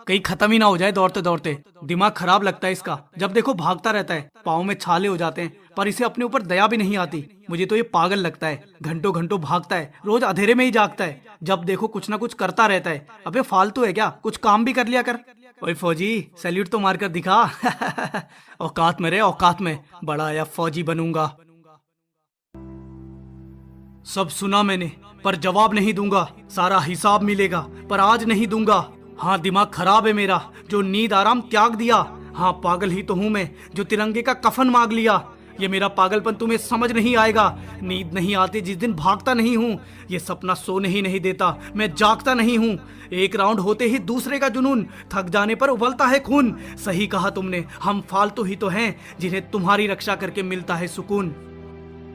कहीं खत्म ही ना हो जाए दौड़ते दौड़ते। दिमाग खराब लगता है इसका, जब देखो भागता रहता है, पाँव में छाले हो जाते हैं, पर इसे अपने ऊपर दया भी नहीं आती। मुझे तो ये पागल लगता है, घंटों घंटों भागता है, रोज अंधेरे में ही जागता है, जब देखो कुछ ना कुछ करता रहता है। अबे फालतू है क्या, कुछ काम भी कर लिया कर। ओए फौजी, सैल्यूट तो मारकर दिखा। औकात में रे, औकात में, बड़ा आया फौजी बनूंगा। सब सुना मैंने, पर जवाब नहीं दूंगा। सारा हिसाब मिलेगा, पर आज नहीं दूंगा। हाँ, दिमाग खराब है मेरा, जो नींद आराम त्याग दिया। हाँ, पागल ही तो हूँ मैं, जो तिरंगे का कफन मांग लिया। ये मेरा पागलपन तुम्हें समझ नहीं आएगा। नींद नहीं आती जिस दिन भागता नहीं हूँ, ये सपना सोने ही नहीं देता, मैं जागता नहीं हूँ। एक राउंड होते ही दूसरे का जुनून, थक जाने पर उबलता है खून। सही कहा तुमने, हम फालतू ही तो हैं जिन्हें तुम्हारी रक्षा करके मिलता है सुकून।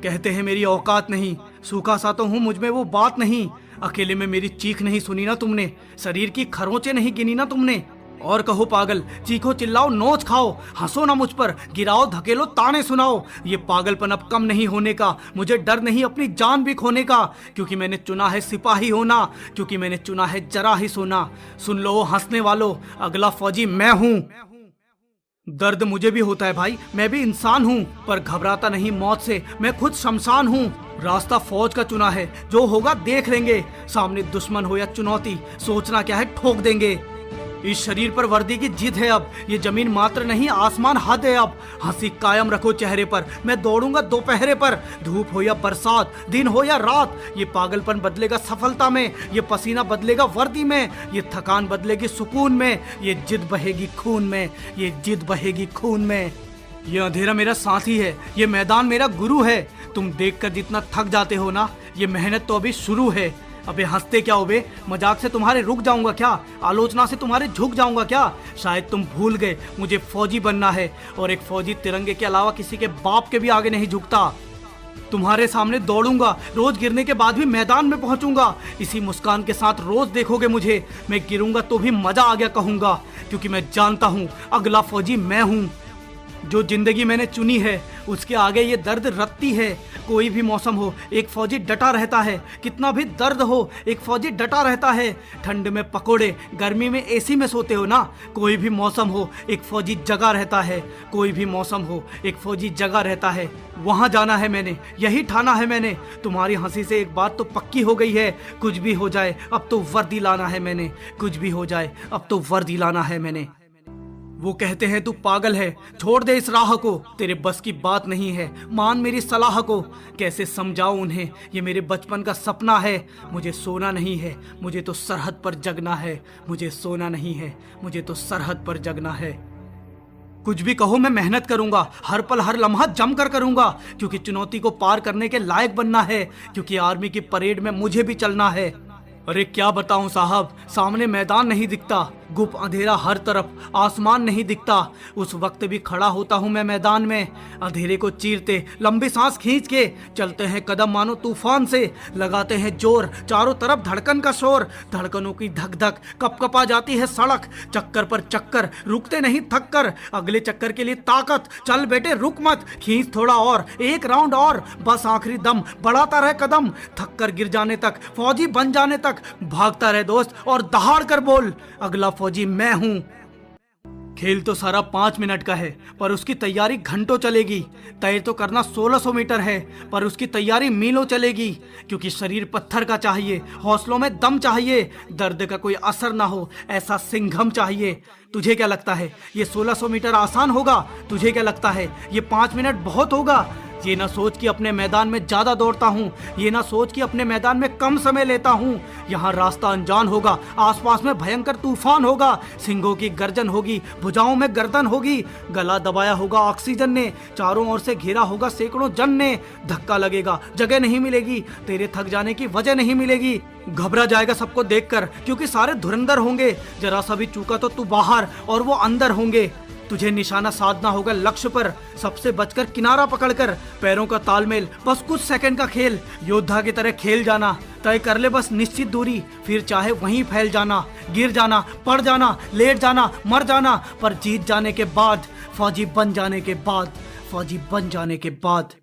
कहते हैं मेरी औकात नहीं, सूखा सा तो हूँ, मुझ में वो बात नहीं। अकेले में मेरी चीख नहीं सुनी ना तुमने, शरीर की खरोंचे नहीं गिनी ना तुमने। और कहो पागल, चीखो चिल्लाओ नोच खाओ, हंसो ना मुझ पर, गिराओ धकेलो ताने सुनाओ। ये पागलपन अब कम नहीं होने का, मुझे डर नहीं अपनी जान भी खोने का। क्योंकि मैंने चुना है सिपाही होना, क्योंकि मैंने चुना है जरा ही सोना। सुन लो हंसने वालों, अगला फौजी मैं हूँ। दर्द मुझे भी होता है भाई, मैं भी इंसान हूँ, पर घबराता नहीं मौत से, मैं खुद शमशान हूँ। रास्ता फौज का चुना है, जो होगा देख लेंगे। सामने दुश्मन हो या चुनौती, सोचना क्या है ठोक देंगे। इस शरीर पर वर्दी की जिद है अब, ये जमीन मात्र नहीं आसमान हद है अब। हंसी कायम रखो चेहरे पर, मैं दौड़ूंगा दोपहरे पर। धूप हो या बरसात, दिन हो या रात, ये पागलपन बदलेगा सफलता में, ये पसीना बदलेगा वर्दी में, ये थकान बदलेगी सुकून में, ये जिद बहेगी खून में, ये जिद बहेगी खून में। ये अंधेरा मेरा साथी है, ये मैदान मेरा गुरु है। तुम देखकर जितना थक जाते हो ना, ये मेहनत तो अभी शुरू है। अबे हंसते क्या हो बे, मजाक से तुम्हारे रुक जाऊंगा क्या, आलोचना से तुम्हारे झुक जाऊंगा क्या। शायद तुम भूल गए मुझे फौजी बनना है, और एक फौजी तिरंगे के अलावा किसी के बाप के भी आगे नहीं झुकता। तुम्हारे सामने दौड़ूंगा, रोज गिरने के बाद भी मैदान में पहुंचूंगा। इसी मुस्कान के साथ रोज देखोगे मुझे, मैं गिरूंगा तो भी मजा आ गया कहूंगा, क्योंकि मैं जानता हूं अगला फौजी मैं हूं। जो जिंदगी मैंने चुनी है उसके आगे ये दर्द रत्ती है। कोई भी मौसम हो एक फौजी डटा रहता है, कितना भी दर्द हो एक फौजी डटा रहता है। ठंड में पकोड़े, गर्मी में एसी में सोते हो ना, कोई भी मौसम हो एक फौजी जगा रहता है। कोई भी मौसम हो एक फौजी जगा रहता है। वहां जाना है मैंने, यही ठाना है मैंने। तुम्हारी हंसी से एक बात तो पक्की हो गई है, कुछ भी हो जाए अब तो वर्दी लाना है मैंने। कुछ भी हो जाए अब तो वर्दी लाना है मैंने। वो कहते हैं तू पागल है, छोड़ दे इस राह को, तेरे बस की बात नहीं है, मान मेरी सलाह को। कैसे समझाऊं उन्हें, ये मेरे बचपन का सपना है। मुझे सोना नहीं है, मुझे तो सरहद पर जगना है। मुझे सोना नहीं है, मुझे तो सरहद पर जगना है। कुछ भी कहो मैं मेहनत करूंगा, हर पल हर लम्हा जम कर करूंगा, क्योंकि चुनौती को पार करने के लायक बनना है, क्योंकि आर्मी की परेड में मुझे भी चलना है। अरे क्या बताऊं साहब, सामने मैदान नहीं दिखता, गुप अंधेरा हर तरफ, आसमान नहीं दिखता। उस वक्त भी खड़ा होता हूं मैं मैदान में, अंधेरे को चीरते लंबी सांस खींच के चलते हैं कदम मानो तूफान से, लगाते हैं जोर, चारों तरफ धड़कन का शोर, धड़कनों की धक धक, कपकपा जाती है सड़क, चक्कर पर चक्कर, रुकते नहीं थक कर, अगले चक्कर के लिए ताकत, चल बेटे रुक मत, खींच थोड़ा और, एक राउंड और, बस आखिरी दम, बढ़ाता रहे कदम, थक कर गिर जाने तक, फौजी बन जाने तक, भागता रहे दोस्त और दहाड़ कर बोल, अगला फौजी मैं हूं। खेल तो सारा 5 मिनट का है, पर उसकी तैयारी घंटों चलेगी। तय तो करना 1600 मीटर है, पर उसकी तैयारी मीलों चलेगी, क्योंकि शरीर पत्थर का चाहिए, हौसलों में दम चाहिए, दर्द का कोई असर ना हो ऐसा सिंघम चाहिए। तुझे क्या लगता है ये 1600 मीटर आसान होगा? तुझे क्या लगता है ये 5 मिनट बहुत होगा? ये ना सोच कि अपने मैदान में ज्यादा दौड़ता हूँ, ये ना सोच कि अपने मैदान में कम समय लेता हूँ। यहाँ रास्ता अनजान होगा, आसपास में भयंकर तूफान होगा, सिंगों की गर्जन होगी, भुजाओं में गर्दन होगी, गला दबाया होगा ऑक्सीजन ने, चारों ओर से घेरा होगा सैकड़ों जन ने। धक्का लगेगा, जगह नहीं मिलेगी, तेरे थक जाने की वजह नहीं मिलेगी। घबरा जाएगा सबको देखकर, क्योंकि सारे धुरंधर होंगे, जरा सा भी चूका तो तू बाहर और वो अंदर होंगे। तुझे निशाना साधना होगा लक्ष्य पर, सबसे बचकर किनारा पकड़कर, पैरों का तालमेल, बस कुछ सेकंड का खेल, योद्धा की तरह खेल जाना। तय कर ले बस निश्चित दूरी, फिर चाहे वहीं फैल जाना, गिर जाना, पड़ जाना, लेट जाना, मर जाना, पर जीत जाने के बाद, फौजी बन जाने के बाद, फौजी बन जाने के बाद।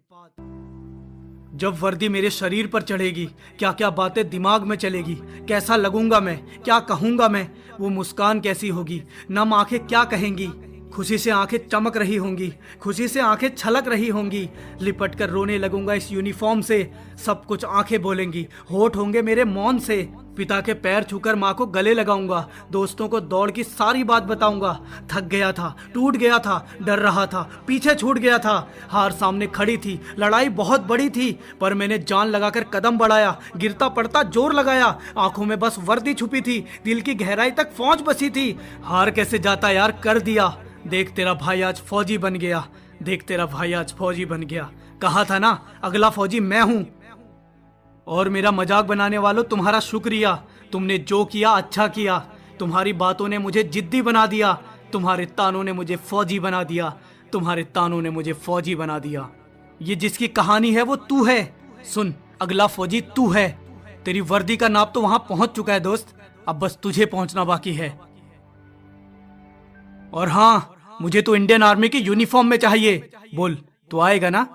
जब वर्दी मेरे शरीर पर चढ़ेगी क्या क्या बातें दिमाग में चलेगी, कैसा लगूंगा मैं, क्या कहूंगा मैं, वो मुस्कान कैसी होगी, नम आंखें क्या कहेंगी, खुशी से आंखें चमक रही होंगी, खुशी से आंखें छलक रही होंगी, लिपट कर रोने लगूंगा इस यूनिफॉर्म से, सब कुछ आंखें बोलेंगी, होठ होंगे मेरे मौन से, पिता के पैर छूकर माँ को गले लगाऊंगा, दोस्तों को दौड़ की सारी बात बताऊंगा, थक गया था, टूट गया था, डर रहा था, पीछे छूट गया था, हार सामने खड़ी थी, लड़ाई बहुत बड़ी थी, पर मैंने जान लगाकर कदम बढ़ाया, गिरता पड़ता जोर लगाया, आंखों में बस वर्दी छुपी थी, दिल की गहराई तक फौज बसी थी, हार कैसे जाता यार कर दिया, देख तेरा भाई आज फौजी बन गया, देख तेरा भाई आज फौजी बन गया, कहा था ना अगला फौजी मैं हूं। और मेरा मजाक बनाने वालों तुम्हारा शुक्रिया, तुमने जो किया अच्छा किया, तुम्हारी बातों ने मुझे जिद्दी बना दिया, तुम्हारे तानों ने मुझे फौजी बना दिया, तुम्हारे तानों ने मुझे फौजी बना दिया। ये जिसकी कहानी है वो तू है, सुन अगला फौजी तू है, तेरी वर्दी का नाप तो वहां पहुंच चुका है दोस्त, अब बस तुझे पहुंचना बाकी है। और हाँ, मुझे तो इंडियन आर्मी की यूनिफॉर्म में चाहिए, बोल तू आएगा ना।